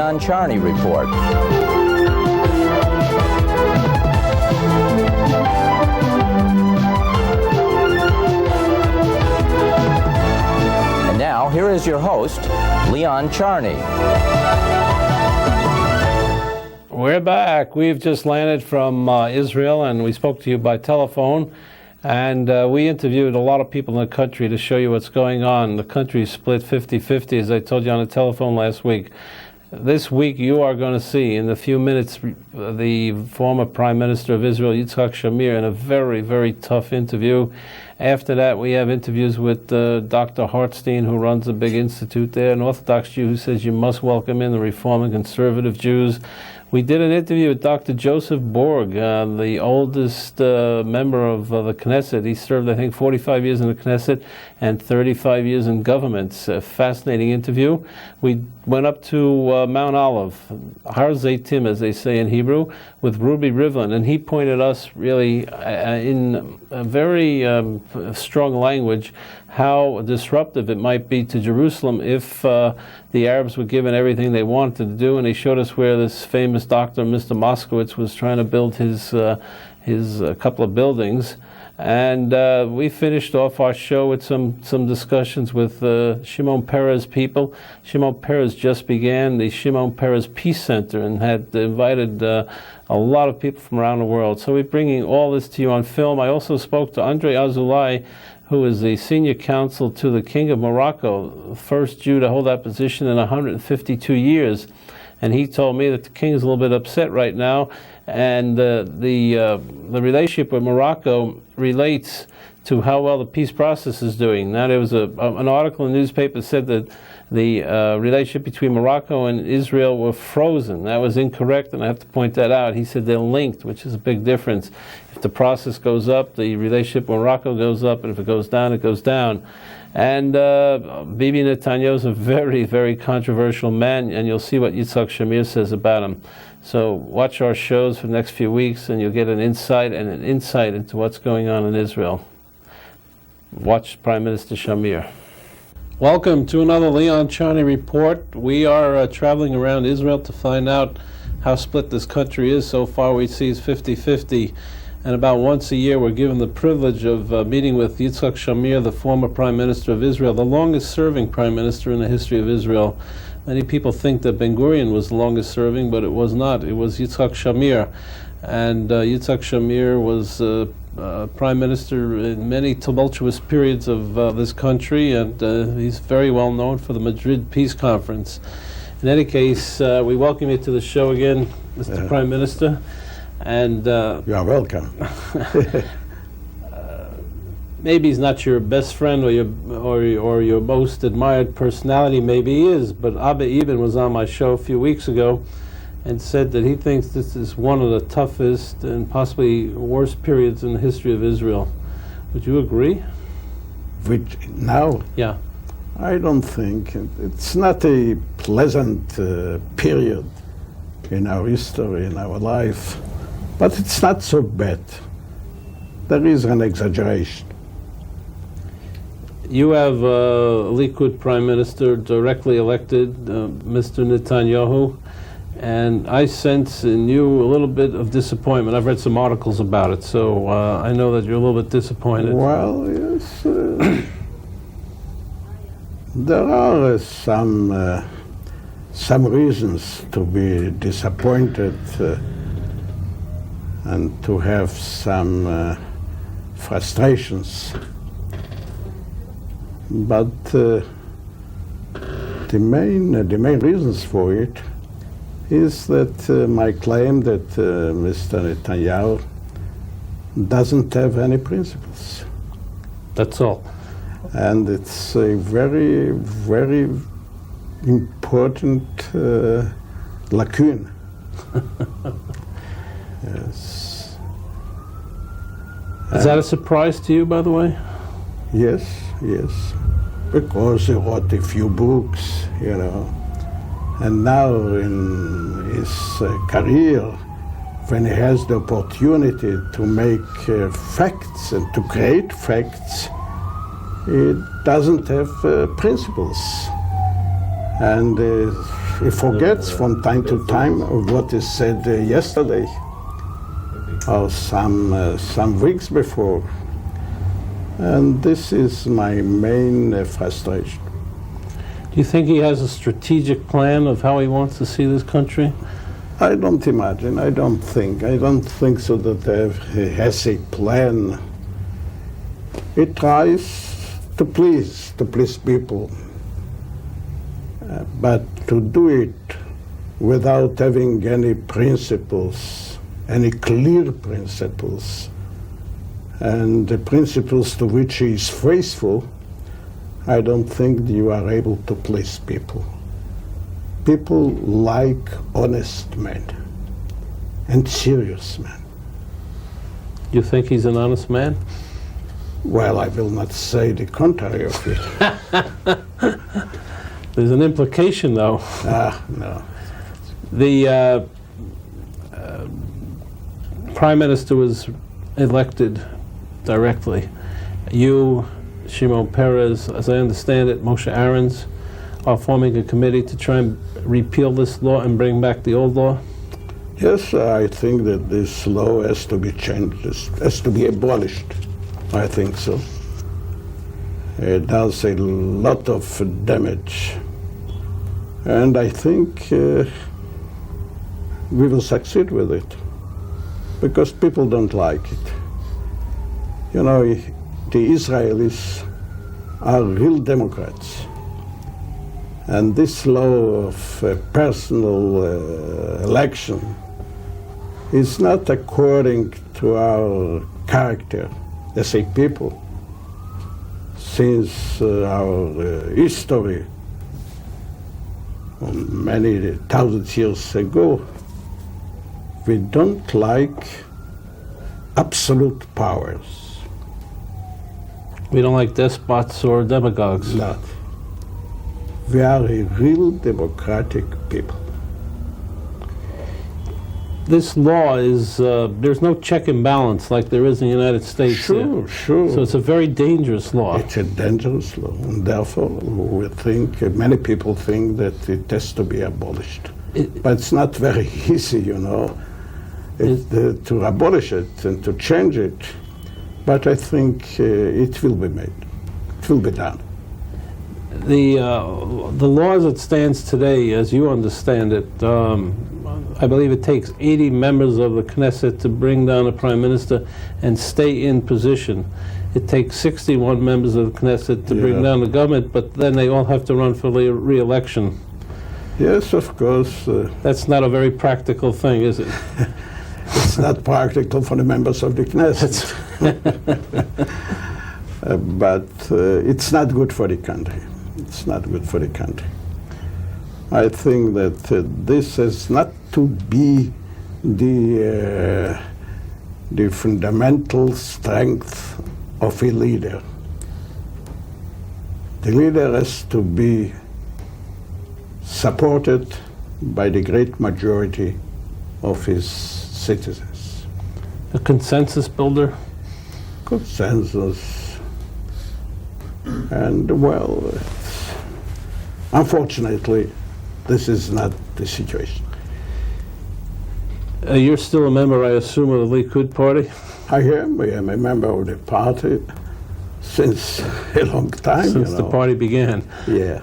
Leon Charney Report. And now, here is your host, Leon Charney. We're back. We've just landed from Israel, and we spoke to you by telephone. And we interviewed a lot of people in the country to show you what's going on. The country is split 50-50, as I told you on the telephone last week. This week you are going to see, in a few minutes, the former Prime Minister of Israel, Yitzhak Shamir, in a very, very tough interview. After that, we have interviews with Dr. Hartstein, who runs a big institute there, an Orthodox Jew who says you must welcome in the Reform and Conservative Jews. We did an interview with Dr. Joseph Borg, the oldest member of the Knesset. He served, I think, 45 years in the Knesset and 35 years in government. It's a fascinating interview. We went up to Mount Olive, Har Zeitim, as they say in Hebrew, with Ruby Rivlin, and he pointed us really in a very strong language how disruptive it might be to Jerusalem if the Arabs were given everything they wanted to do. And he showed us where this famous doctor, Mr. Moskowitz, was trying to build his couple of buildings. And we finished off our show with some discussions with Shimon Peres people. Shimon Peres just began the Shimon Peres Peace Center and had invited a lot of people from around the world. So we're bringing all this to you on film. I also spoke to Andre Azoulay, who is the senior counsel to the King of Morocco, the first Jew to hold that position in 152 years. And he told me that the king is a little bit upset right now, and the relationship with Morocco relates to how well the peace process is doing. Now, there was an article in the newspaper that said that the relationship between Morocco and Israel were frozen. That was incorrect, and I have to point that out. He said they're linked, which is a big difference. If the process goes up, the relationship with Morocco goes up, and if it goes down, it goes down. And Bibi Netanyahu is a very, very controversial man, and you'll see what Yitzhak Shamir says about him. So watch our shows for the next few weeks, and you'll get an insight into what's going on in Israel. Watch Prime Minister Shamir. Welcome to another Leon Charney Report. We are traveling around Israel to find out how split this country is. So far we see it's 50-50. And about once a year we're given the privilege of meeting with Yitzhak Shamir, the former Prime Minister of Israel, the longest serving Prime Minister in the history of Israel. Many people think that Ben Gurion was the longest serving, but it was not. It was Yitzhak Shamir. And Yitzhak Shamir was Prime Minister in many tumultuous periods of this country, and he's very well known for the Madrid Peace Conference. In any case, we welcome you to the show again, Mr. Prime Minister. And you are welcome. Maybe he's not your best friend or your most admired personality. Maybe he is, but Abba Eben was on my show a few weeks ago and said that he thinks this is one of the toughest and possibly worst periods in the history of Israel. Would you agree? Which now? Yeah. I don't think. It's not a pleasant period in our history, in our life, but it's not so bad. There is an exaggeration. You have a Likud Prime Minister directly elected, Mr. Netanyahu, and I sense in you a little bit of disappointment. I've read some articles about it, so I know that you're a little bit disappointed. Well, yes. There are some reasons to be disappointed and to have some frustrations. But the main reasons for it is that my claim that Mr. Netanyahu doesn't have any principles. That's all. And it's a very, very important lacune. Yes. Is that a surprise to you, by the way? Yes, yes. Because he wrote a few books, you know. And now in his career, when he has the opportunity to make facts and to create facts, he doesn't have principles. And he forgets from time to time what is said yesterday or some weeks before. And this is my main frustration. Do you think he has a strategic plan of how he wants to see this country? I don't imagine. I don't think so that he has a plan. He tries to please people, but to do it without having any principles, any clear principles, and the principles to which he is faithful, I don't think you are able to please people. People like honest men and serious men. You think he's an honest man? Well, I will not say the contrary of it. There's an implication, though. No. The Prime Minister was elected directly. You, Shimon Peres, as I understand it, Moshe Aarons, are forming a committee to try and repeal this law and bring back the old law? Yes, I think that this law has to be changed, has to be abolished. I think so. It does a lot of damage. And I think we will succeed with it, because people don't like it. You know, the Israelis are real Democrats. And this law of personal election is not according to our character as a people. Since our history, many thousands years ago, we don't like absolute powers. We don't like despots or demagogues. Not. We are a real democratic people. This law is, there's no check and balance like there is in the United States. Sure. So it's a very dangerous law. It's a dangerous law, and therefore we think, many people think that it has to be abolished. But it's not very easy, you know, to abolish it and to change it. But I think it will be made. It will be done. The law as it stands today, as you understand it, I believe it takes 80 members of the Knesset to bring down a prime minister and stay in position. It takes 61 members of the Knesset to bring down the government, but then they all have to run for re-election. Yes, of course. That's not a very practical thing, is it? It's not practical for the members of the Knesset. But it's not good for the country. It's not good for the country. I think that this is not to be the fundamental strength of a leader. The leader has to be supported by the great majority of his citizens. A consensus builder? Consensus. And, well, unfortunately, this is not the situation. You're still a member, I assume, of the Likud party? I am a member of the party since a long time. Since the party began. Yeah.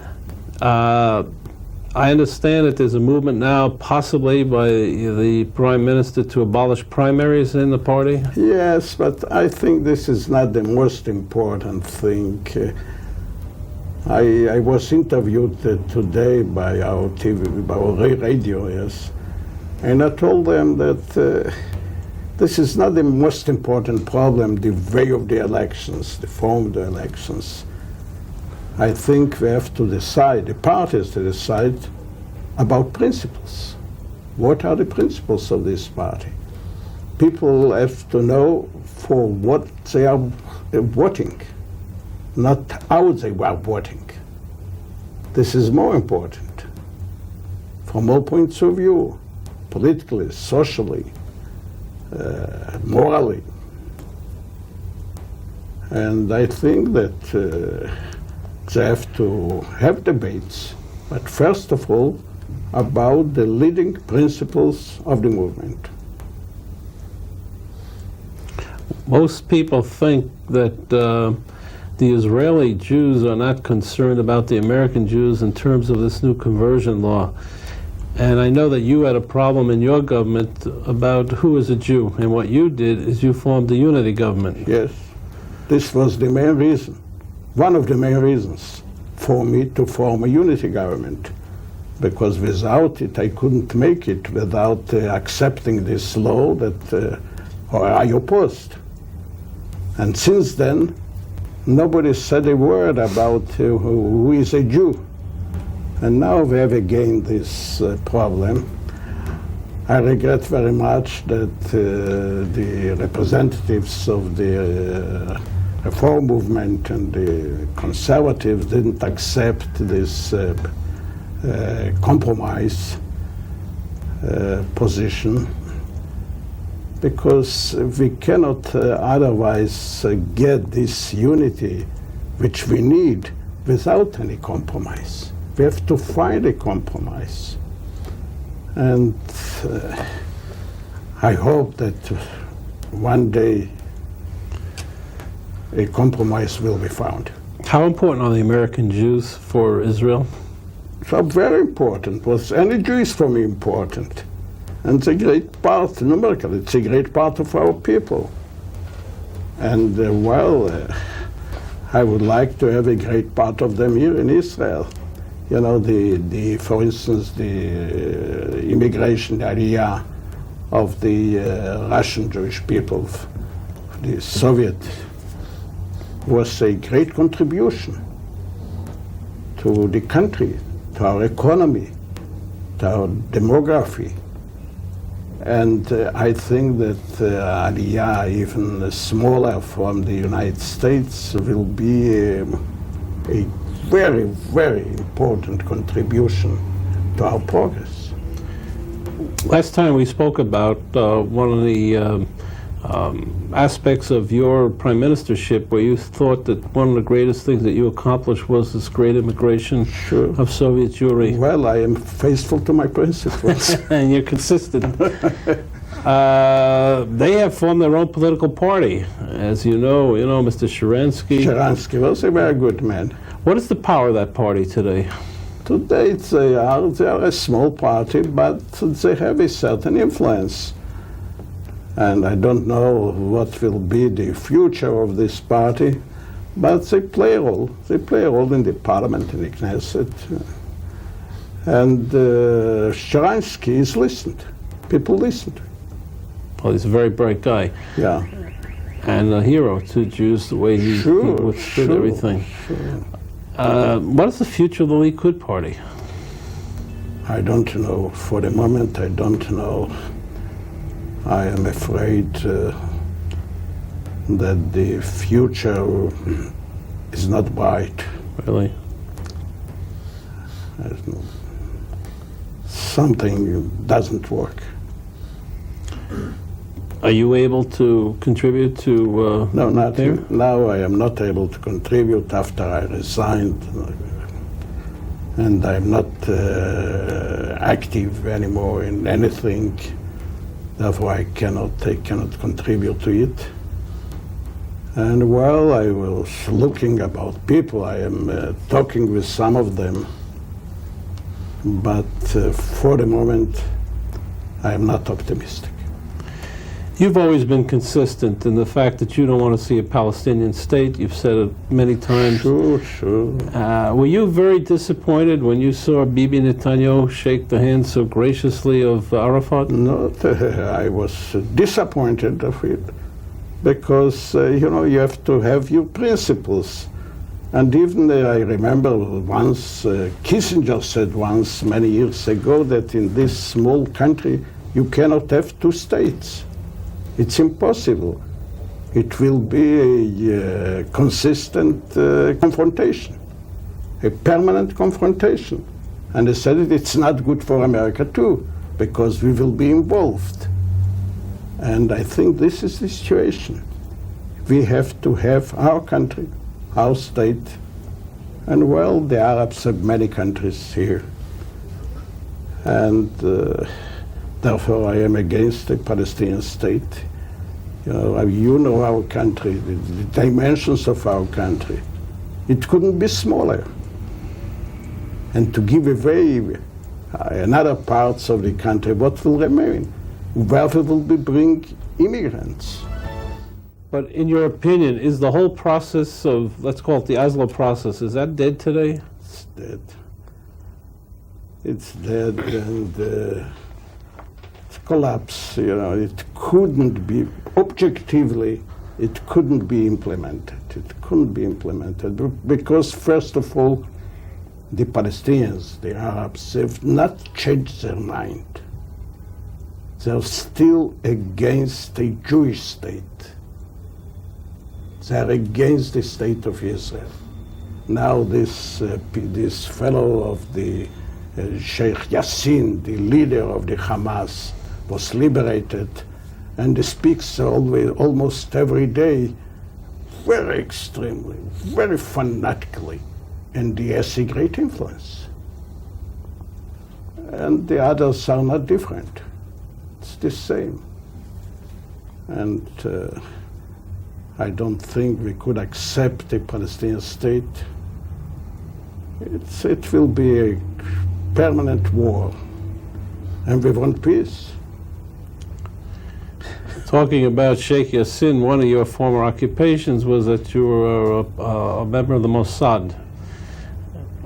I understand that there's a movement now, possibly by the Prime Minister, to abolish primaries in the party? Yes, but I think this is not the most important thing. I was interviewed today by our TV, by our radio, yes, and I told them that this is not the most important problem, the way of the elections, the form of the elections. I think we have to decide, the parties to decide about principles. What are the principles of this party? People have to know for what they are voting, not how they are voting. This is more important from all points of view, politically, socially, morally. And I think that they have to have debates, but first of all, about the leading principles of the movement. Most people think that the Israeli Jews are not concerned about the American Jews in terms of this new conversion law. And I know that you had a problem in your government about who is a Jew, and what you did is you formed a unity government. Yes, this was the main reason, one of the main reasons for me to form a unity government, because without it I couldn't make it, without accepting this law that or I opposed. And since then, nobody said a word about who is a Jew. And now we have again this problem. I regret very much that the representatives of the Reform movement and the conservatives didn't accept this compromise position, because we cannot otherwise get this unity which we need without any compromise. We have to find a compromise. And I hope that one day a compromise will be found. How important are the American Jews for Israel? So very important, because any Jew is for me important. And it's a great part, numerically, it's a great part of our people. And I would like to have a great part of them here in Israel. You know, for instance, the immigration, the Aliyah of the Russian Jewish people, the Soviet, was a great contribution to the country, to our economy, to our demography. And I think that Aliyah, even smaller from the United States, will be a very, very important contribution to our progress. Last time we spoke about one of the aspects of your prime ministership where you thought that one of the greatest things that you accomplished was this great immigration of Soviet Jewry. Well, I am faithful to my principles. And you're consistent. They have formed their own political party. As you know, Mr. Sharansky. Sharansky was a very good man. What is the power of that party today? Today they are a small party, but they have a certain influence. And I don't know what will be the future of this party, but they play a role. They play a role in the parliament, in the Knesset. And Sharansky is listened. People listen to him. Well, he's a very bright guy. Yeah. And a hero to Jews, the way he withstood everything. Sure. What is the future of the Likud party? I don't know. For the moment, I don't know. I am afraid that the future is not bright. Really? Something doesn't work. Are you able to contribute to No, not there? now. I am not able to contribute after I resigned, and I'm not active anymore in anything. Therefore, I cannot contribute to it. And while I was looking about people, I am talking with some of them, but for the moment, I am not optimistic. You've always been consistent in the fact that you don't want to see a Palestinian state. You've said it many times. Sure. Were you very disappointed when you saw Bibi Netanyahu shake the hand so graciously of Arafat? No, I was disappointed of it, because you have to have your principles. And even I remember once Kissinger said once many years ago that in this small country you cannot have two states. It's impossible. It will be a consistent confrontation, a permanent confrontation. And they said it's not good for America too, because we will be involved. And I think this is the situation. We have to have our country, our state, and the Arabs have many countries here. And therefore I am against the Palestinian state. You know our country, the dimensions of our country. It couldn't be smaller. And to give away another parts of the country, what will remain? Where will we bring immigrants? But in your opinion, is the whole process of, let's call it the Oslo process, is that dead today? It's dead. It's dead, and it's collapsed. It couldn't be, objectively, it couldn't be implemented. It couldn't be implemented because, first of all, the Palestinians, the Arabs, have not changed their mind. They're still against a Jewish state. They're against the state of Israel. Now this fellow of the Sheikh Yassin, the leader of the Hamas, was liberated, and he speaks almost every day very extremely, very fanatically, and he has a great influence. And the others are not different. It's the same. And I don't think we could accept a Palestinian state. It will be a permanent war, and we want peace. Talking about Sheikh Yassin, one of your former occupations was that you were a member of the Mossad.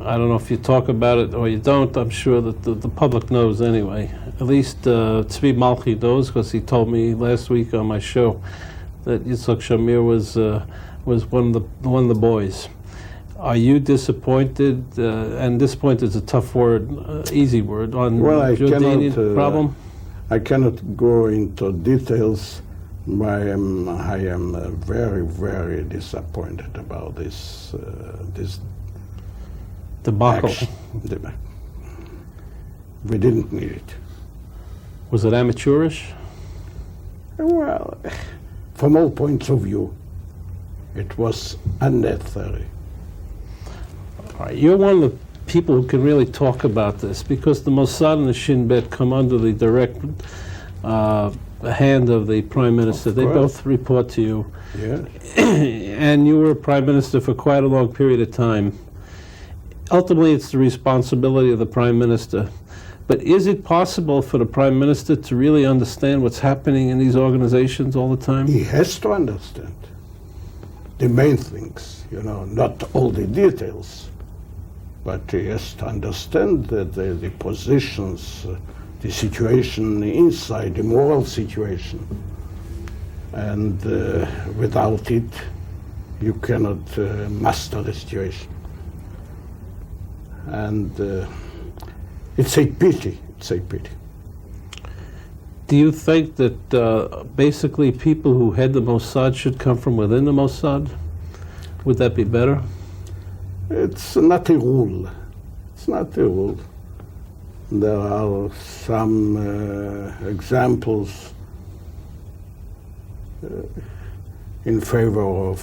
I don't know if you talk about it or you don't. I'm sure that the public knows anyway. At least Tzvi Malchi knows, because he told me last week on my show that Yitzhak Shamir was one of the boys. Are you disappointed? And disappointed is a tough word, easy word, on the Jordanian problem? I cannot go into details. I am very, very disappointed about this debacle. We didn't need it. Was it amateurish? Well, from all points of view, it was unnecessary. All right, you're one of the people who can really talk about this, because the Mossad and the Shin Bet come under the direct hand of the Prime Minister. They both report to you. Yeah. And you were Prime Minister for quite a long period of time. Ultimately, it's the responsibility of the Prime Minister. But is it possible for the Prime Minister to really understand what's happening in these organizations all the time? He has to understand the main things, not all the details. But he has to understand that the positions, the situation inside, the moral situation. And without it, you cannot master the situation. And it's a pity. It's a pity. Do you think that basically people who head the Mossad should come from within the Mossad? Would that be better? It's not a rule. It's not a rule. There are some examples in favor of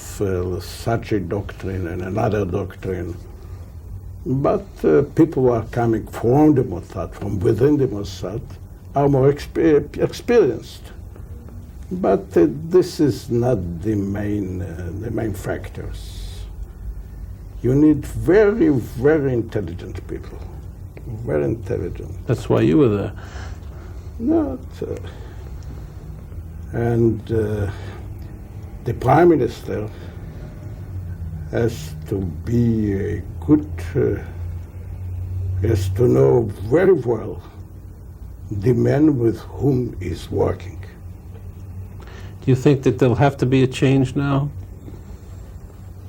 such a doctrine and another doctrine. But people who are coming from the Mossad, from within the Mossad, are more experienced. But this is not the main factors. You need very, very intelligent people. Very intelligent. That's why you were there. And the Prime Minister has to be a good, has to know very well the men with whom he's working. Do you think that there'll have to be a change now?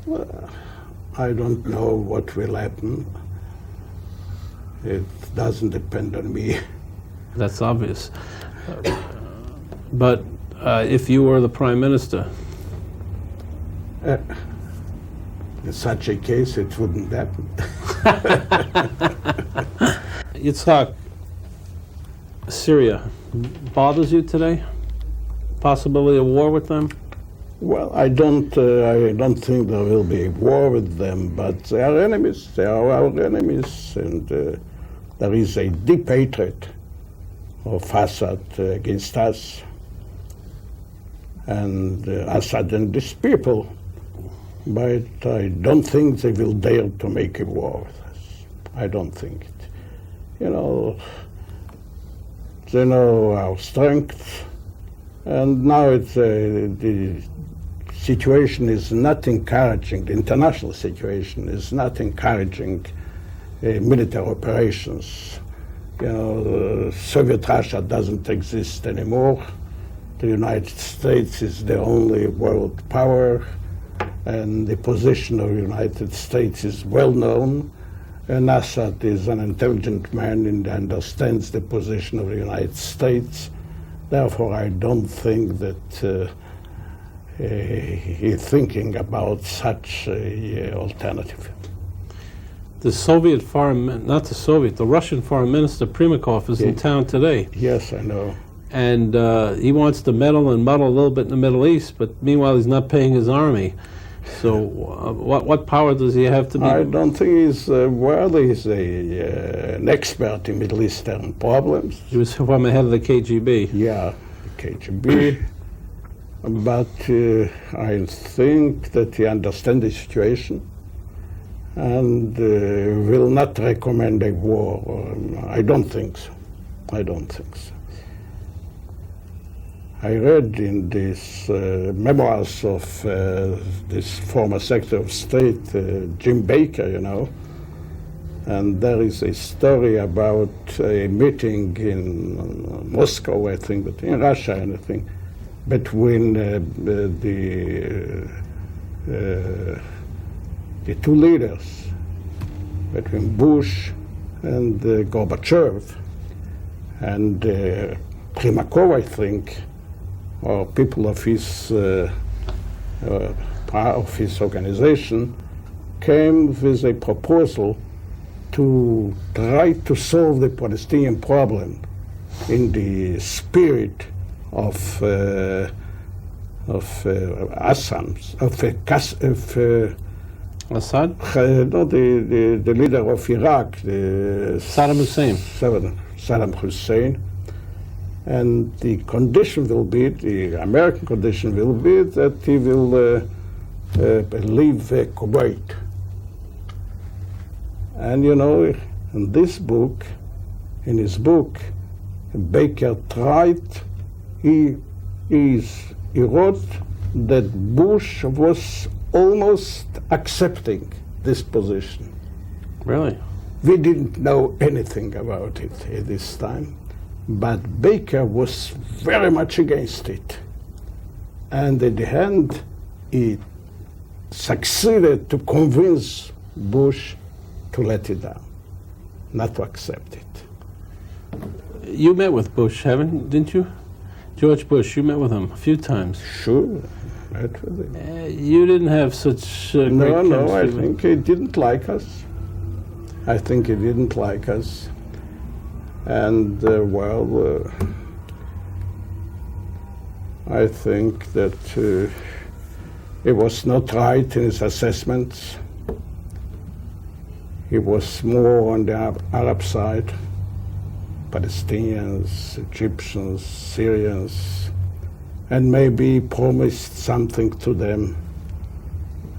Well, I don't know what will happen. It doesn't depend on me. That's obvious. But if you were the Prime Minister? In such a case, it wouldn't happen. Yitzhak, Syria bothers you today? Possibility of war with them? Well, I don't think there will be a war with them, but they are enemies. They are our enemies, and there is a deep hatred of Assad against us, and Assad and these people, but I don't think they will dare to make a war with us. I don't think it. You know, they know our strength, and now it's the situation is not encouraging, the international situation is not encouraging military operations. You know, Soviet Russia doesn't exist anymore. The United States is the only world power, and the position of the United States is well known. And Assad is an intelligent man and understands the position of the United States. Therefore, I don't think that he's thinking about such an alternative. The Soviet the Russian foreign minister Primakov is in town today. Yes, I know. And he wants to meddle and muddle a little bit in the Middle East, but meanwhile he's not paying his army. So what power does he have to be? I don't think he's an expert in Middle Eastern problems. He was from the head of the KGB. Yeah, the KGB. But I think that he understands the situation and will not recommend a war. I don't think so. I don't think so. I read in these memoirs of this former Secretary of State, Jim Baker, you know, and there is a story about a meeting in Moscow, I think, but in Russia, anything, between the two leaders, between Bush and Gorbachev, and Primakov, I think, or people of his organization, came with a proposal to try to solve the Palestinian problem in the spirit of Assad, Assad? No, the leader of Iraq, Saddam Hussein. Saddam Hussein. And the condition will be, the American condition will be that he will leave Kuwait. And you know, in his book, Baker he wrote that Bush was almost accepting this position. Really? We didn't know anything about it at this time. But Baker was very much against it. And at the end, he succeeded to convince Bush to let it down, not to accept it. You met with Bush, didn't you? George Bush, you met with him a few times. Sure, met with him. You didn't have such great chemistry. No, I think he didn't like us. And, I think that he was not right in his assessments. He was more on the Arab side, Palestinians, Egyptians, Syrians, and maybe promised something to them.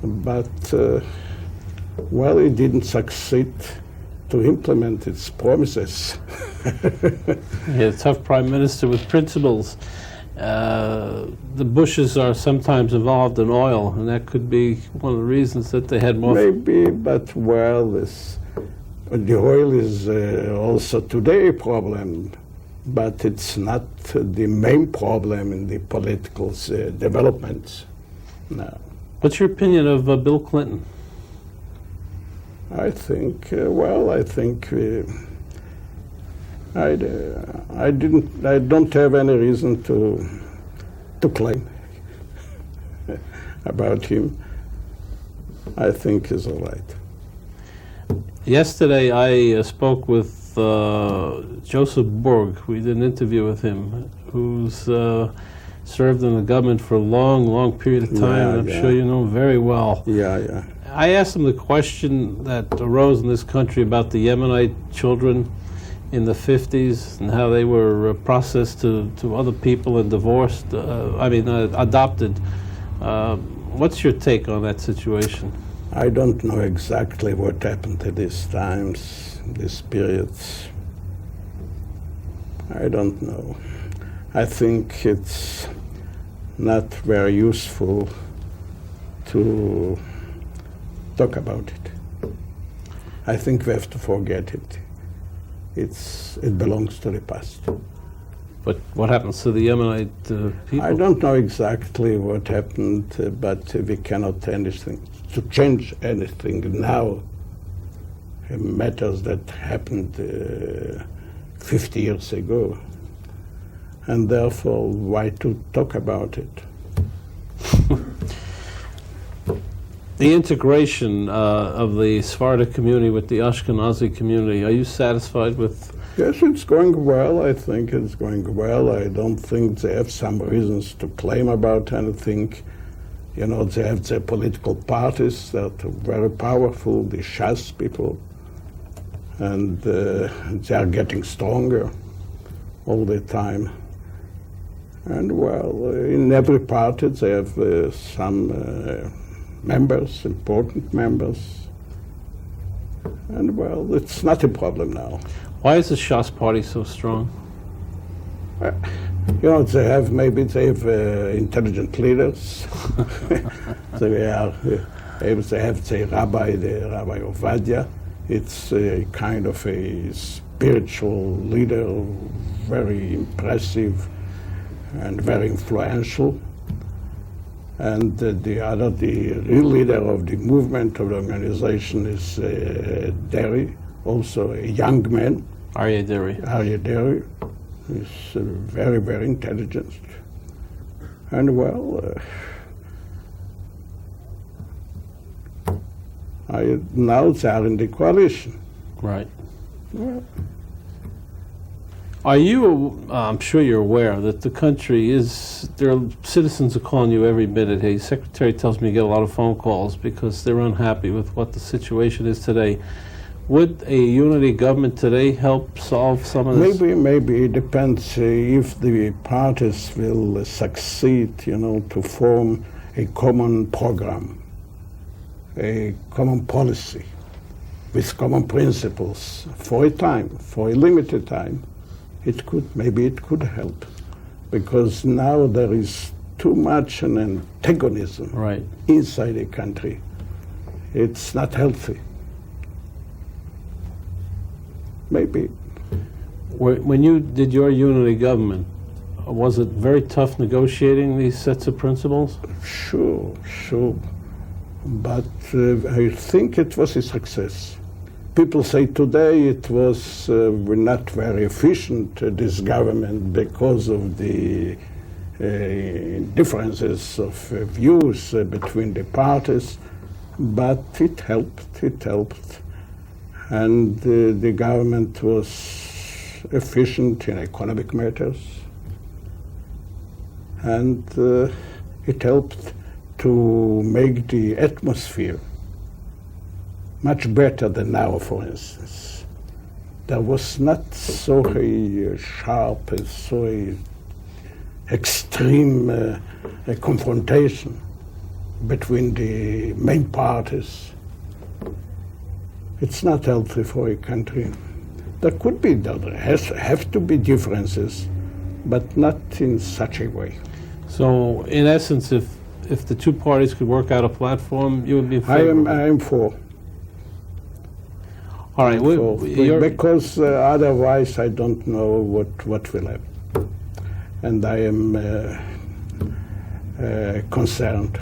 But, he didn't succeed to implement its promises. He had a tough prime minister with principles. The Bushes are sometimes involved in oil, and that could be one of the reasons that they had more. Maybe, but the oil is also today a problem, but it's not the main problem in the political developments. No. What's your opinion of Bill Clinton? I think, I don't have any reason to claim about him. I think he's all right. Yesterday I spoke with Joseph Borg. We did an interview with him, who's served in the government for a long period of time. I'm sure you know him very well. Yeah. I asked him the question that arose in this country about the Yemenite children in the 50s and how they were processed to other people and divorced, adopted. What's your take on that situation? I don't know exactly what happened at these times, these periods. I don't know. I think it's not very useful to talk about it. I think we have to forget it. It belongs to the past. But what happens to the Yemenite people? I don't know exactly what happened, but we cannot anything to change anything now. Matters that happened 50 years ago, and therefore, why to talk about it? The integration of the Sephardic community with the Ashkenazi community, are you satisfied with? Yes, it's going well. I think it's going well. I don't think they have some reasons to claim about anything. You know, they have their political parties that are very powerful, the Shas people, and they are getting stronger all the time. And well, in every party they have some members, important members. And well, it's not a problem now. Why is the Shas party so strong? You know, they have intelligent leaders. They have the Rabbi Ovadia. It's a kind of a spiritual leader, very impressive and very influential. And the real leader of the movement, of the organization, is Derry, also a young man. Aryeh Deri. He's very, very intelligent. And well, now they are in the coalition. Right. Well, Are you, I'm sure you're aware that the country citizens are calling you every minute. Hey, Secretary tells me you get a lot of phone calls because they're unhappy with what the situation is today. Would a unity government today help solve some of this? Maybe it depends if the parties will succeed, to form a common program, a common policy with common principles for a time, for a limited time. Maybe it could help, because now there is too much an antagonism inside the country. It's not healthy. Maybe. When you did your unity government, was it very tough negotiating these sets of principles? Sure. But I think it was a success. People say today it was not very efficient, this government, because of the differences of views between the parties, but it helped. And the government was efficient in economic matters, and it helped to make the atmosphere much better than now, for instance. There was not so a sharp and so extreme confrontation between the main parties. It's not healthy for a country. There have to be differences, but not in such a way. So, in essence, if the two parties could work out a platform, you would be in favor? I am for. All right. Because otherwise I don't know what will happen. And I am concerned.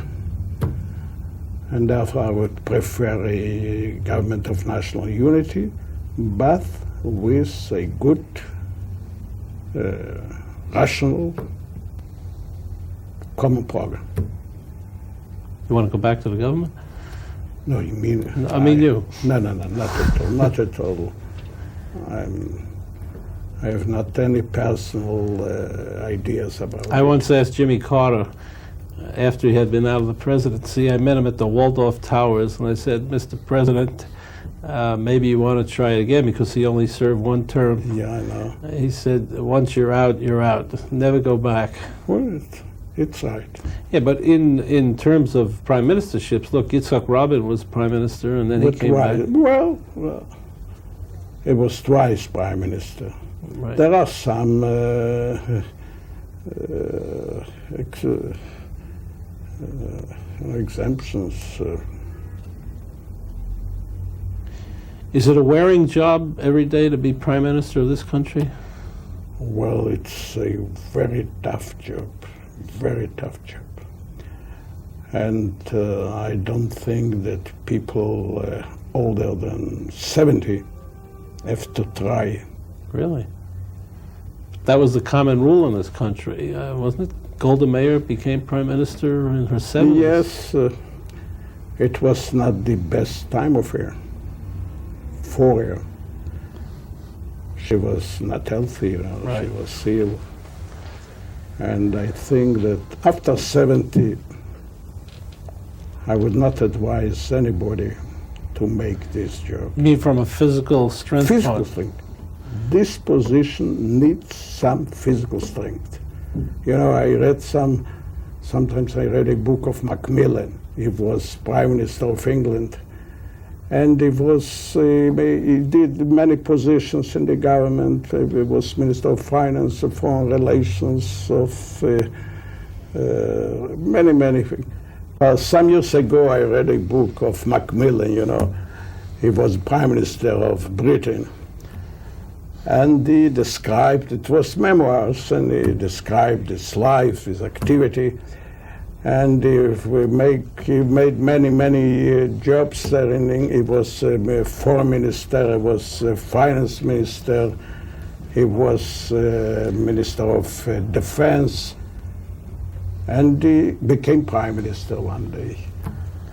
And therefore I would prefer a government of national unity, but with a good, rational, common program. You want to go back to the government? No, you mean... I mean you. No, not at all. I have not any personal ideas about it. I once asked Jimmy Carter, after he had been out of the presidency, I met him at the Waldorf Towers, and I said, Mr. President, maybe you want to try it again because he only served one term. Yeah, I know. He said, once you're out, you're out. Never go back. Well, it's right. Yeah, but in terms of prime ministerships, look, Yitzhak Rabin was prime minister, and then he came back. Well, it was twice prime minister. Right. There are some exemptions. Is it a wearing job every day to be prime minister of this country? Well, it's a very tough job, very tough job. And I don't think that people older than 70 have to try. Really? That was the common rule in this country, wasn't it? Golda Meir became prime minister in her 70s. Yes, it was not the best time of her. For her. She was not healthy, Right. She was ill. And I think that after 70, I would not advise anybody to make this job. You mean from a physical strength Physical point? strength. This position needs some physical strength. You know, sometimes I read a book of Macmillan. He was Prime Minister of England. And he did many positions in the government. He was Minister of Finance, of Foreign Relations, of many things. Some years ago, I read a book of Macmillan, you know. He was Prime Minister of Britain. And he described, it was memoirs, and he described his life, his activity. And he made many jobs there. He was foreign minister, he was finance minister, he was minister of defense, and he became prime minister one day.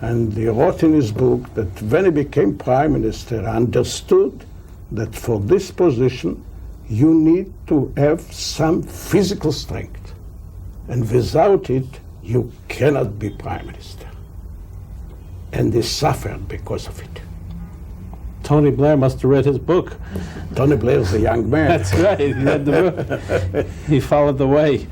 And he wrote in his book that when he became prime minister, understood that for this position you need to have some physical strength, and without it you cannot be prime minister. And he suffered because of it. Tony Blair must have read his book. Tony Blair is a young man. That's right. He read the book. He followed the way.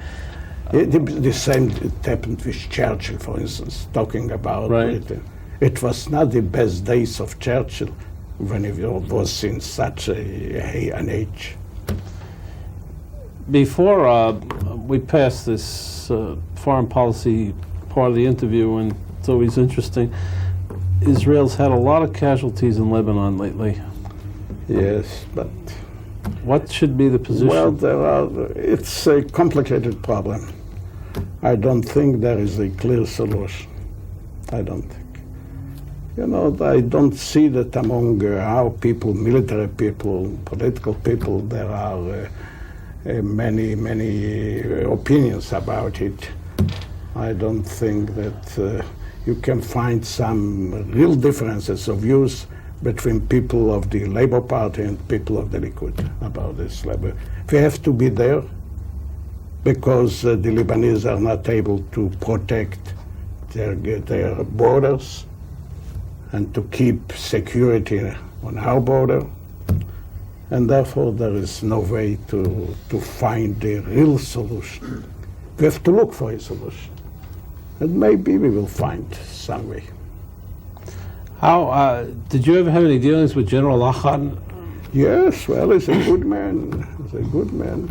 The same happened with Churchill, for instance, talking about Britain. It was not the best days of Churchill when he was in such an age. Before we pass this foreign policy part of the interview, and it's always interesting, Israel's had a lot of casualties in Lebanon lately. Yes, but what should be the position? Well, it's a complicated problem. I don't think there is a clear solution. I don't think. You know, I don't see that among our people, military people, political people, there are many opinions about it. I don't think that you can find some real differences of views between people of the Labour Party and people of the Likud about this Labour. We have to be there because the Lebanese are not able to protect their borders and to keep security on our border. And therefore there is no way to find a real solution. We have to look for a solution. And maybe we will find some way. How did you ever have any dealings with General Lachan? Yes, well, he's a good man. He's a good man,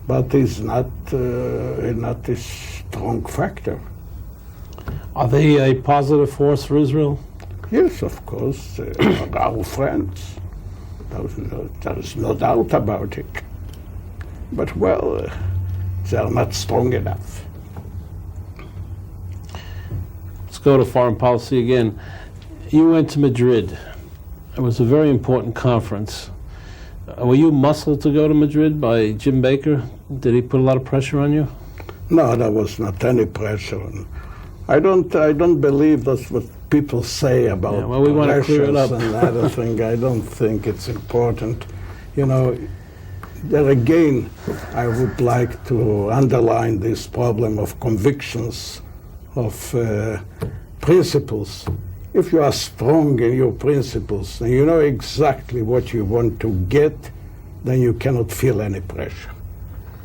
but he's not a strong factor. Are they a positive force for Israel? Yes, of course, our friends. There is no doubt about it. But well, they are not strong enough. Let's go to foreign policy again. You went to Madrid. It was a very important conference. Were you muscled to go to Madrid by Jim Baker? Did he put a lot of pressure on you? No, there was not any pressure. I don't believe that's what people say about we want to clear it up. And other thing. I don't think it's important. You know, there again, I would like to underline this problem of convictions, of principles. if you are strong in your principles and you know exactly what you want to get, then you cannot feel any pressure.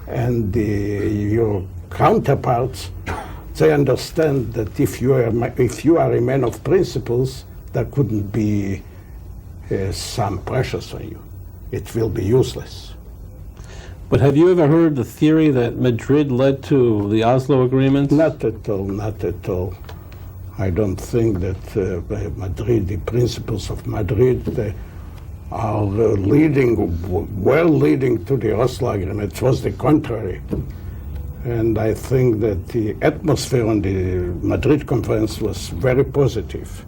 And your counterparts, they understand that if you are a man of principles, there couldn't be some pressures on you. It will be useless. But have you ever heard the theory that Madrid led to the Oslo Agreement? Not at all, not at all. I don't think that Madrid, the principles of Madrid, are well leading to the Oslo Agreement. It was the contrary. And I think that the atmosphere on the Madrid conference was very positive.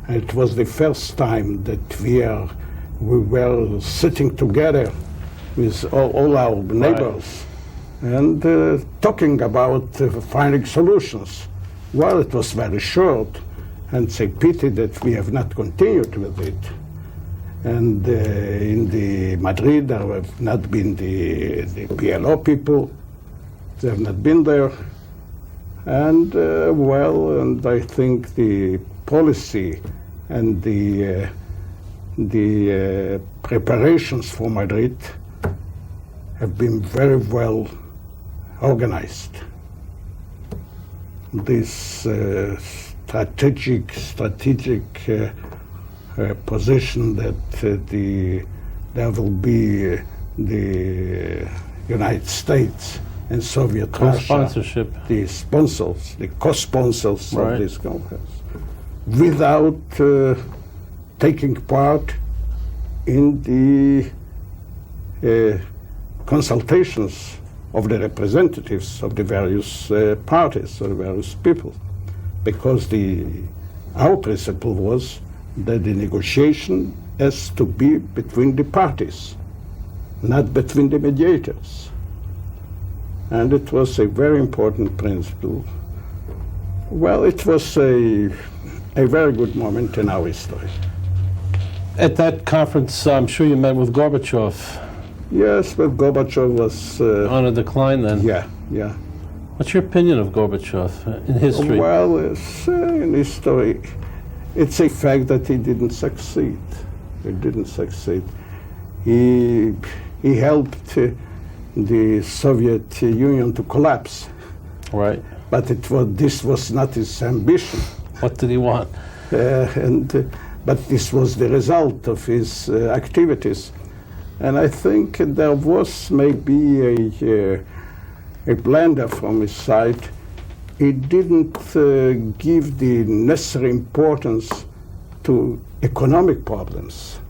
And it was the first time that we were sitting together with all our neighbors and talking about finding solutions. Well, it was very short, and it's a pity that we have not continued with it. And in the Madrid, there have not been the PLO people. They have not been there. And and I think the policy and the preparations for Madrid have been very well organized. This strategic position that there will be the United States and Soviet Russia, the sponsors, the co-sponsors of this conference, without taking part in the consultations of the representatives of the various parties or the various people, because our principle was that the negotiation has to be between the parties, not between the mediators. And it was a very important principle. Well, it was a very good moment in our history. At that conference, I'm sure you met with Gorbachev. Yes, but Gorbachev was... on a decline then? Yeah. What's your opinion of Gorbachev in history? Well, in history, it's a fact that he didn't succeed. He didn't succeed. He helped the Soviet Union to collapse. Right. But this was not his ambition. What did he want? But this was the result of his activities. And I think there was maybe a blunder from his side. He didn't give the necessary importance to economic problems.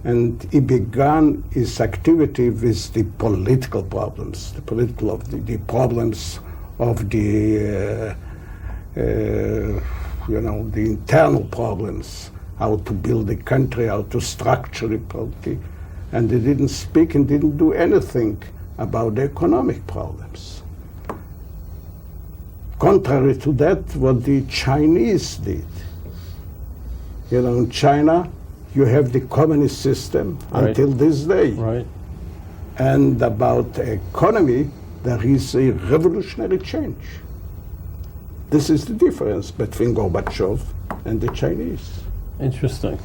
And he began his activity with the political problems, the problems of the internal problems, how to build the country, how to structure the polity. And they didn't speak and didn't do anything about the economic problems. Contrary to that, what the Chinese did. In China, you have the communist system until this day. Right. And about the economy, there is a revolutionary change. This is the difference between Gorbachev and the Chinese. Interesting.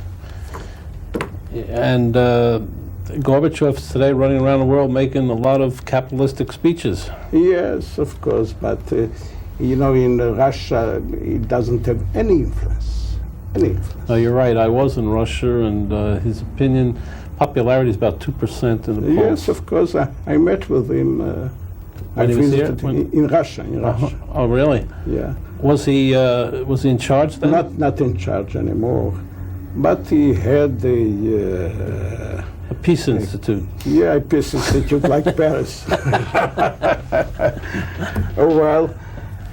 And Gorbachev's today running around the world making a lot of capitalistic speeches. Yes, of course, but in Russia, he doesn't have any influence. No, you're right. I was in Russia, and his popularity is about 2% in the polls. Yes, of course. I met with him. I visited in Russia. Oh, really? Yeah. Was he in charge then? Not in charge anymore, but he had a peace institute. Yeah, a peace institute like Paris. Oh well.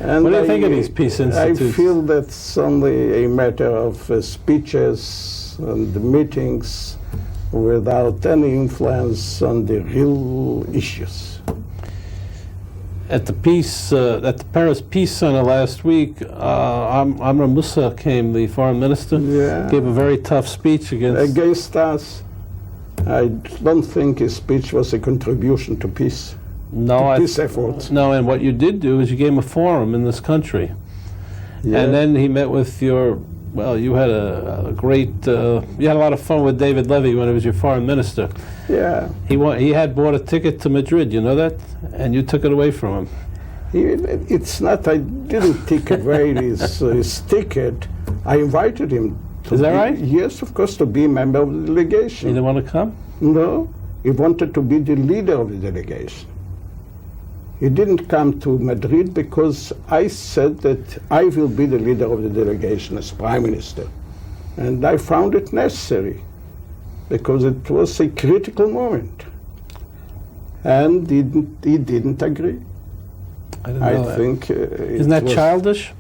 And what do you think of these peace institutes? I feel that's only a matter of speeches and meetings without any influence on the real issues. At the Paris Peace Center last week, Amr Moussa came, the foreign minister, gave a very tough speech against us. I don't think his speech was a contribution to peace. Peace efforts. No, and what you did do is you gave him a forum in this country. Yeah. And then he met with your well, you had a great, you had a lot of fun with David Levy when he was your foreign minister. Yeah. He had bought a ticket to Madrid, you know that? And you took it away from him. It's not, I didn't take away his ticket. I invited him to Is that right? Yes, of course, to be a member of the You delegation. didn't want to come? No, he wanted to be the leader of the delegation. He didn't come to Madrid because I said that I will be the leader of the delegation as prime minister. And I found it necessary because it was a critical moment. And he didn't agree. I didn't know that. think Isn't that childish?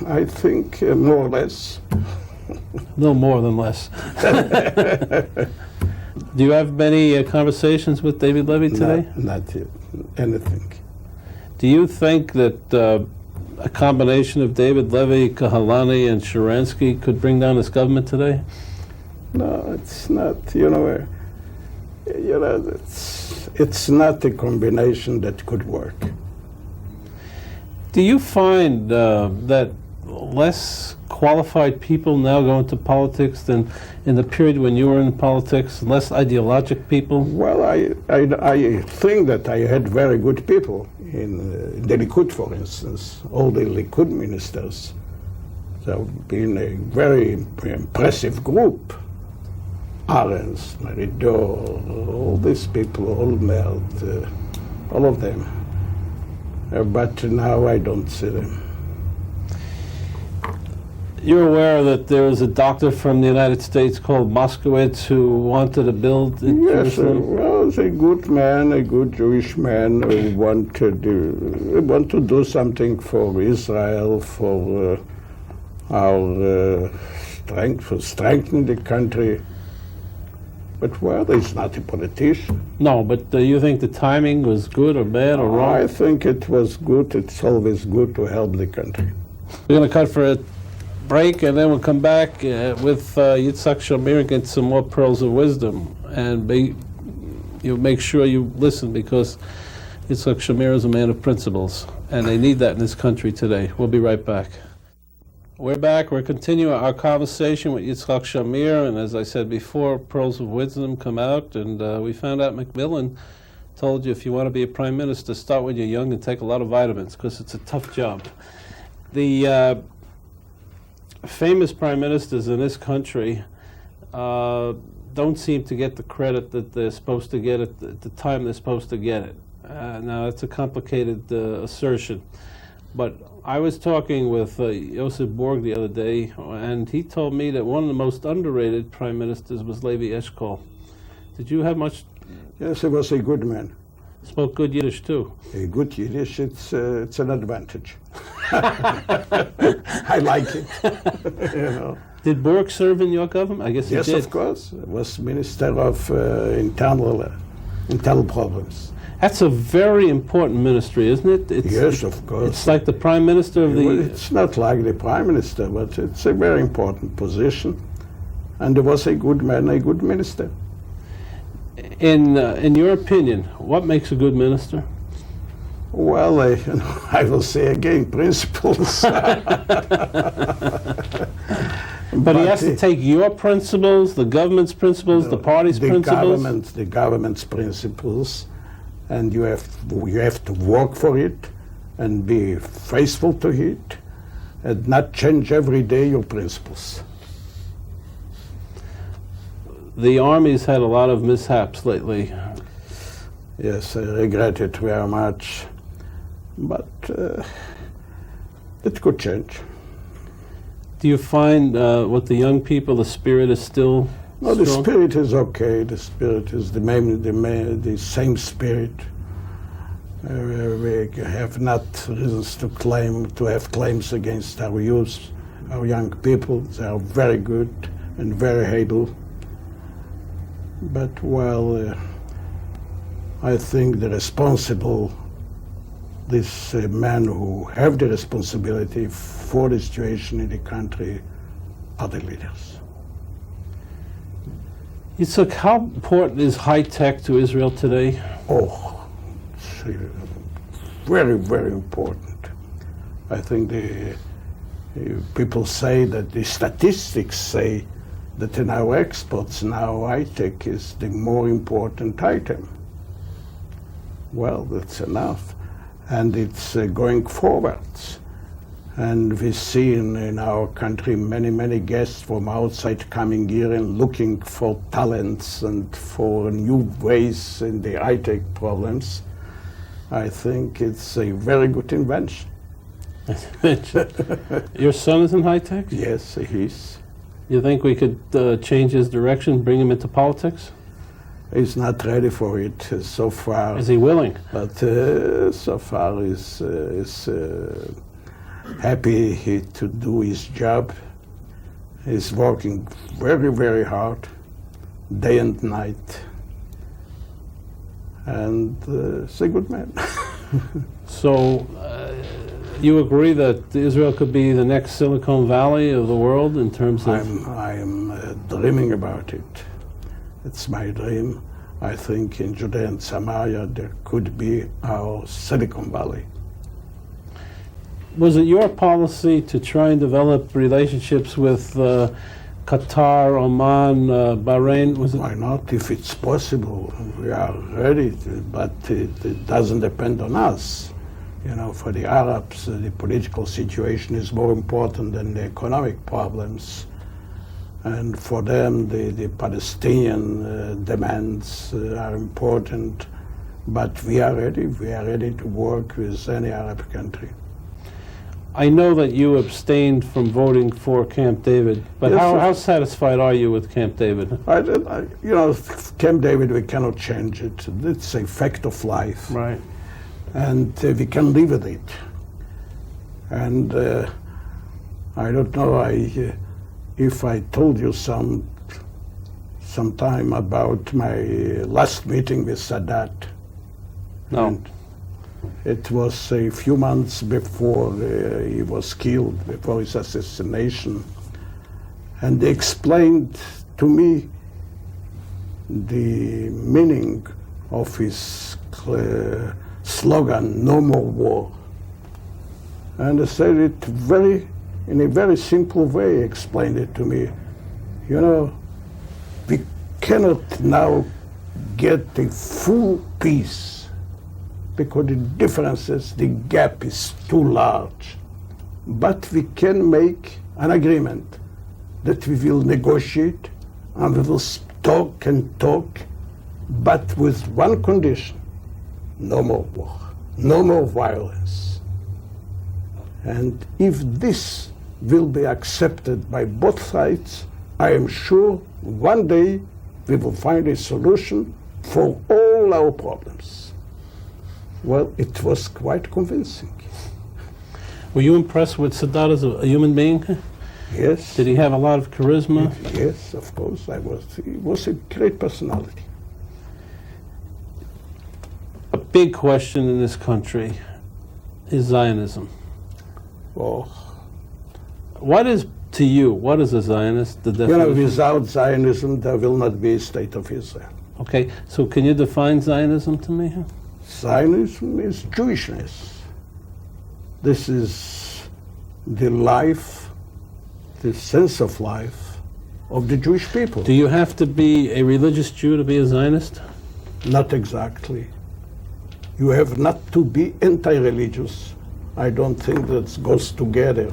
I think more or less. No more than less. Do you have many conversations with David Levy today? Not yet. Anything. Do you think that a combination of David Levy, Kahalani, and Sharansky could bring down this government today? No, it's not. It's not a combination that could work. Do you find that less qualified people now go into politics than in the period when you were in politics, less ideologic people? Well, I think that I had very good people in the Likud, for instance, all the Likud ministers. They've been a very impressive group. Arens, Meridor, all these people, Olmert, all of them. But now I don't see them. You're aware that there was a doctor from the United States called Moskowitz who wanted to build in Yes, Jerusalem? well, he's a good man, a good Jewish man who want to do something for Israel, for our strength, for strengthening the country. But well, he's not a politician. No, but do you think the timing was good or bad or wrong? I think it was good. It's always good to help the country. We're going to cut for a break, and then we'll come back with Yitzhak Shamir and get some more pearls of wisdom. And you make sure you listen, because Yitzhak Shamir is a man of principles, and they need that in this country today. We'll be right back. We're back. We're continuing our conversation with Yitzhak Shamir, and as I said before, pearls of wisdom come out, and we found out Macmillan told you if you want to be a prime minister, start when you're young and take a lot of vitamins, because it's a tough job. The famous prime ministers in this country don't seem to get the credit that they're supposed to get at the time they're supposed to get it. Now, it's a complicated assertion, but I was talking with Yosef Borg the other day, and he told me that one of the most underrated prime ministers was Levi Eshkol. Did you have much? Yes, he was a good man. Spoke good Yiddish too. A good Yiddish, it's an advantage. I like it. You know. Did Borg serve in your government? I guess he Yes, did. of course. He was Minister of Internal Problems. That's a very important ministry, isn't it? Yes, of course. It's like the prime minister of Well, the... it's not like the prime minister, but it's a very important position. And he was a good man, a good minister. In your opinion, what makes a good minister? Well, I will say again, principles. But he has to take your principles, the government's principles, the party's principles? The government's principles, and you have to work for it and be faithful to it and not change every day your principles. The Army's had a lot of mishaps lately. Yes, I regret it very much, but it could change. Do you find with the young people, the spirit is still No, the strong? spirit is okay. The spirit is the same spirit. We have not reasons to have claims against our youth, our young people. They are very good and very able. But while I think these men who have the responsibility for the situation in the country are the leaders. Yitzhak, how important is high tech to Israel today? Oh, it's very, very important. I think People say that the statistics say that in our exports now high-tech is the more important item. Well, that's enough. And it's going forwards. And we see in our country many guests from outside coming here and looking for talents and for new ways in the high-tech problems. I think it's a very good invention. Your son is in high-tech? Yes, he is. You think we could change his direction, bring him into politics? He's not ready for it so far. Is he willing? But so far he's happy to do his job. He's working very hard, day and night. And he's a good man. So you agree that Israel could be the next Silicon Valley of the world in terms of... I'm dreaming about it. It's my dream. I think in Judea and Samaria there could be our Silicon Valley. Was it your policy to try and develop relationships with Qatar, Oman, Bahrain? Was it? Why not? If it's possible, we are ready, but it doesn't depend on us. You know, for the Arabs, the political situation is more important than the economic problems. And for them, the Palestinian demands are important. But we are ready. We are ready to work with any Arab country. I know that you abstained from voting for Camp David, but Yes, how satisfied are you with Camp David? You know, Camp David, we cannot change it. It's a fact of life. Right. And we can live with it. And I don't know if I told you some time about my last meeting with Sadat. No. And it was a few months before he was killed, before his assassination. And they explained to me the meaning of his slogan, "No more war." And they said it in a very simple way, explained it to me. You know, we cannot now get a full peace because the differences, the gap is too large. But we can make an agreement that we will negotiate and we will talk and talk, but with one condition: no more war, no more violence. And if this will be accepted by both sides, I am sure one day we will find a solution for all our problems. Well, it was quite convincing. Were you impressed with Sadat as a human being? Yes. Did he have a lot of charisma? Yes, of course. He was a great personality. A big question in this country is Zionism. Oh, What is a Zionist? The you know, definition? without Zionism, there will not be a state of Israel. Okay, so can you define Zionism to me? Zionism is Jewishness. This is the life, the sense of life of the Jewish people. Do you have to be a religious Jew to be a Zionist? Not exactly. You have not to be anti-religious. I don't think that goes together.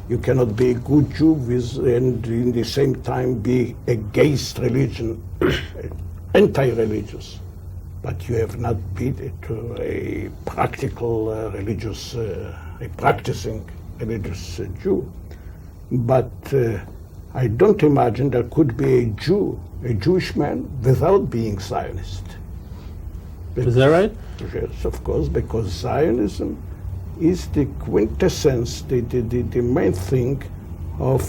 You cannot be a good Jew and in the same time be against religion, anti-religious. But you have not been to a practical religious, a practicing religious Jew. But I don't imagine there could be a Jew, a Jewish man, without being Zionist. Is that right? Yes, of course, because Zionism is the quintessence, the main thing of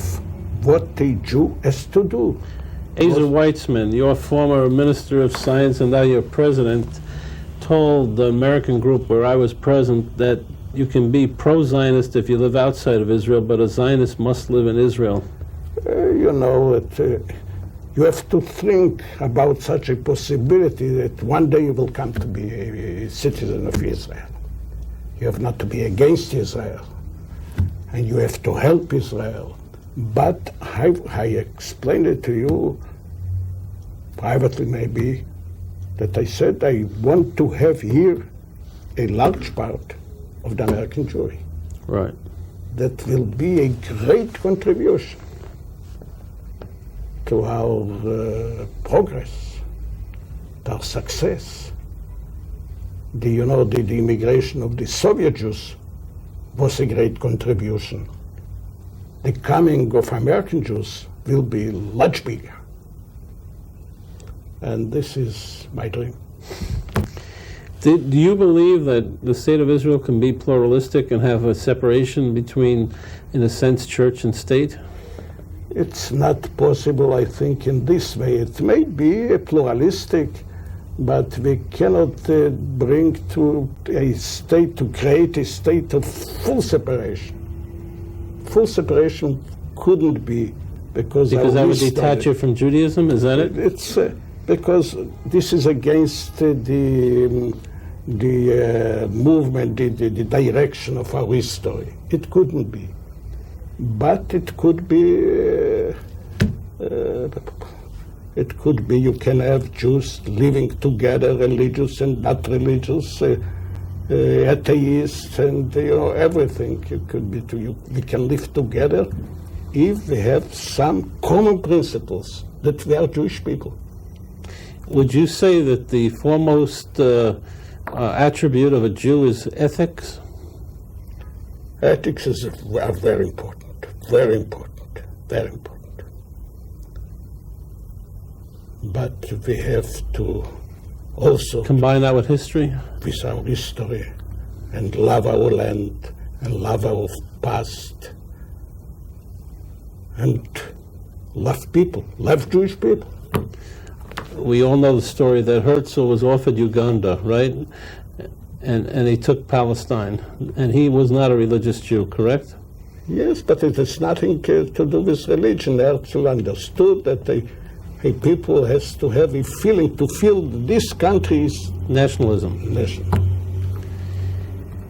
what a Jew has to do. Asa Weitzman, your former Minister of Science and now your president, told the American group where I was present that you can be pro-Zionist if you live outside of Israel, but a Zionist must live in Israel. You know, you have to think about such a possibility that one day you will come to be a citizen of Israel. You have not to be against Israel. and you have to help Israel. But I explained it to you, privately maybe, that I said I want to have here a large part of the American Jewry. Right. That will be a great contribution to our progress, to our success. The immigration of the Soviet Jews was a great contribution. The coming of American Jews will be much bigger. And this is my dream. Do you believe that the state of Israel can be pluralistic and have a separation between, in a sense, church and state? It's not possible, I think, in this way. It may be a pluralistic, but we cannot bring to a state, to create a state of full separation. Full separation couldn't be because that would detach you from Judaism, is that it? It's because this is against the movement, the direction of our history. It couldn't be. But it could be, you can have Jews living together, religious and not religious, atheists and everything. It could be we can live together if we have some common principles that we are Jewish people. Would you say that the foremost attribute of a Jew is ethics? Ethics are very important, very important, very important. But we have to also combine that with history? With our history, and love our land, and love our past, and love people, love Jewish people. We all know the story that Herzl was offered Uganda, right? And he took Palestine. And he was not a religious Jew, correct? Yes, but it has nothing to do with religion. Herzl understood that a people has to have a feeling, to feel this country's nationalism. National.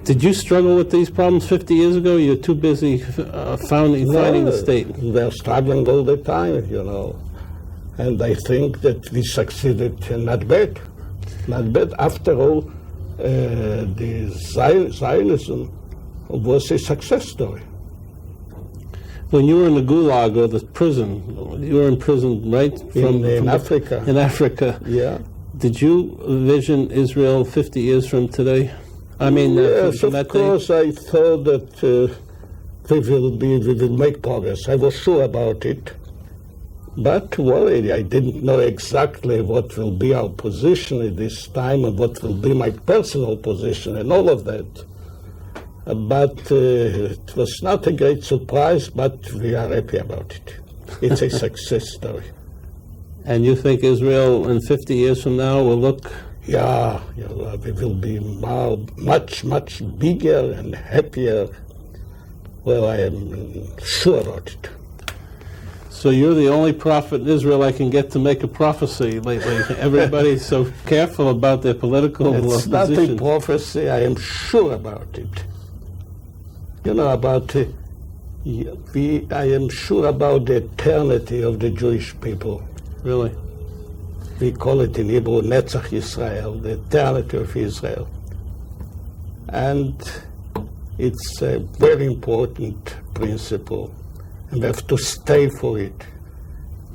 Did you struggle with these problems 50 years ago? You're too busy finding the state. We're struggling all the time, And I think that we succeeded not bad. Not bad. After all, the Zionism was a success story. When you were in the Gulag or the prison, you were in prison, right? In Africa. In Africa. Yeah. Did you envision Israel 50 years from today? I mean, yes, from of course. I thought that we will make progress. I was sure about it. But I didn't know exactly what will be our position at this time and what will be my personal position and all of that. But it was not a great surprise, but we are happy about it. It's a success story. And you think Israel in 50 years from now will look? Yeah, we will be much, much bigger and happier. Well, I am sure about it. So you're the only prophet in Israel I can get to make a prophecy lately. Everybody's so careful about their political It's not a prophecy. I am sure about it. I am sure about the eternity of the Jewish people. Really? We call it in Hebrew Netzach Yisrael, the eternity of Israel. And it's a very important principle. And we have to stay for it.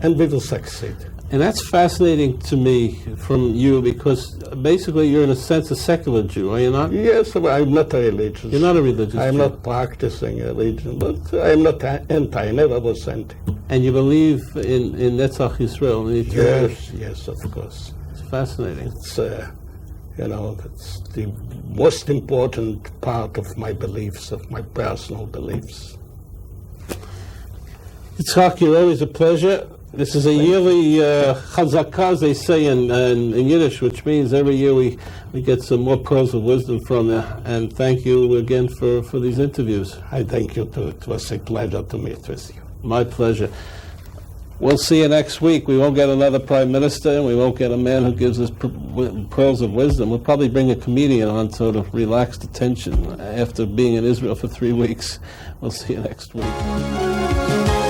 And we will succeed. And that's fascinating to me from you, because basically you're in a sense a secular Jew, are you not? Yes, I'm not a religious. You're not a religious I'm Jew. not practicing a religion, but I'm not anti. I never was anti. And you believe in Netzach Yisrael? Yes, of course. It's fascinating. It's, that's the most important part of my beliefs, of my personal beliefs. Yitzhak, you're always a pleasure. This is a yearly chazakah, as they say in Yiddish, which means every year we get some more pearls of wisdom from you. And thank you again for these interviews. I thank you too. It was a pleasure to meet with you. My pleasure. We'll see you next week. We won't get another prime minister, and we won't get a man who gives us pearls of wisdom. We'll probably bring a comedian on sort of relax the tension after being in Israel for 3 weeks. We'll see you next week.